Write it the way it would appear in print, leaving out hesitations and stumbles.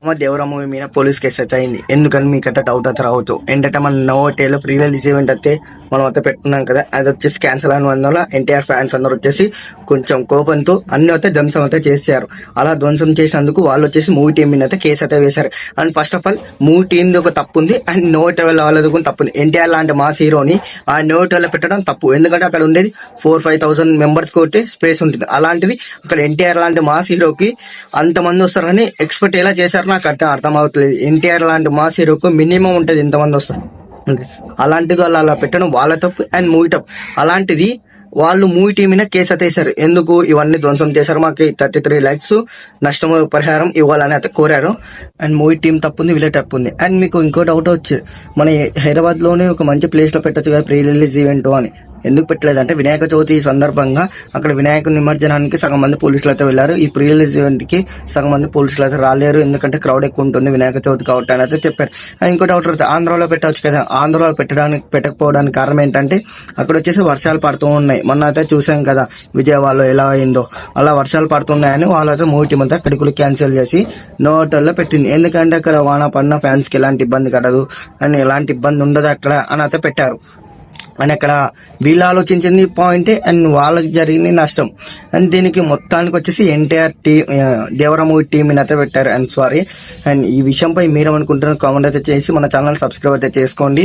Devara movie మీద police case అయితే అయింది. ఎందుకని మీకు అయితే డౌట్ అయితే రావచ్చు. ఏంటంటే మన నోటేలో ప్రీ రిలీజ్ ఈవెంట్ అయితే మనం అయితే పెట్టుకున్నాం కదా, అది వచ్చేసి క్యాన్సల్ అయిన వల్ల ఎన్టీఆర్ ఫ్యాన్స్ అందరూ వచ్చేసి కొంచెం కోపంతో అన్ని అయితే ధ్వంసం అయితే చేశారు. అలా ధ్వంసం చేసినందుకు వాళ్ళు వచ్చేసి మూవీ టీం మీద అయితే కేసు అయితే వేశారు. And first of all movie team ఒక తప్పు ఉంది, అండ్ నోటెల్ వాళ్ళది కూడా తప్పు ఉంది. ఎన్టీఆర్ లాంటి మాస్ హీరోని ఆ నోటెల్లో పెట్టడం తప్పు. ఎందుకంటే అక్కడ ఉండేది 4,000-5,000 మెంబర్స్ కొట్టే స్పేస్ ఉంటుంది. అలాంటిది అక్కడ ఎన్టీఆర్ లాంటి మాస్ హీరోకి అంతమంది వస్తారని ఎక్స్పెక్ట్ ఎలా చేశారు నాకు అర్థం అవుతలేదు. ఎన్టీఆర్ లాంటి మాస్ హీరోకు మినిమం ఉంటుంది ఇంతమంది వస్తారు. అలాంటిది వాళ్ళు అలా పెట్టడం వాళ్ళ తప్పు అండ్ మూవీ తప్పు. అలాంటిది వాళ్ళు మూవీ టీం మీద కేసు అయితే వేశారు. ఎందుకు ఇవన్నీ ధ్వంసం చేశారు, మాకు 33 lakhs నష్టం పరిహారం ఇవ్వాలని అయితే కోరారు. అండ్ మూవీ టీం తప్పు ఉంది, వీళ్ళే తప్పు ఉంది. అండ్ మీకు ఇంకో డౌట్ వచ్చి, మన హైదరాబాద్ లోనే ఒక మంచి ప్లేస్ లో పెట్టచ్చు కదా ప్రీ రిలీజ్ ఈవెంట్ అని. ఎందుకు పెట్టలేదంటే వినాయక చవితి సందర్భంగా అక్కడ వినాయక నిమజ్జనానికి సగం మంది పోలీసులు అయితే వెళ్లారు. ఈ ప్రీ రిలీజ్ ఈవెంట్ కి సగం మంది పోలీసులు అయితే రాలేరు, ఎందుకంటే క్రౌడ్ ఎక్కువ ఉంటుంది వినాయక చవితి కాబట్టి అని అయితే చెప్పారు. ఇంకో డౌట్ అయితే ఆంధ్రాలో పెట్టవచ్చు కదా, ఆంధ్రాలో పెట్టకపోవడానికి కారణం ఏంటంటే అక్కడ వచ్చేసి వర్షాలు పడుతూ ఉన్నాయి. మొన్న అయితే చూసాం కదా విజయవాడలో ఎలా అయిందో, అలా వర్షాలు పడుతున్నాయని వాళ్ళైతే మూవీ టీం అంతా అక్కడికి క్యాన్సిల్ చేసి నో హోటల్లో పెట్టింది. ఎందుకంటే అక్కడ వాన పడిన ఫ్యాన్స్ కి ఎలాంటి ఇబ్బంది కలదు అని ఎలాంటి ఇబ్బంది ఉండదు అక్కడ అని అయితే పెట్టారు. అని అక్కడ వీళ్ళు ఆలోచించింది పాయింటే, అండ్ వాళ్ళకి జరిగింది నష్టం. అండ్ దీనికి మొత్తానికి వచ్చేసి ఎన్టీఆర్ దేవరా మూవీ టీం అయితే పెట్టారు. And sorry. అండ్ ఈ విషయంపై మీరేమనుకుంటున్నారు కామెంట్ అయితే చేసి మన ఛానల్ సబ్స్క్రైబ్ అయితే చేసుకోండి.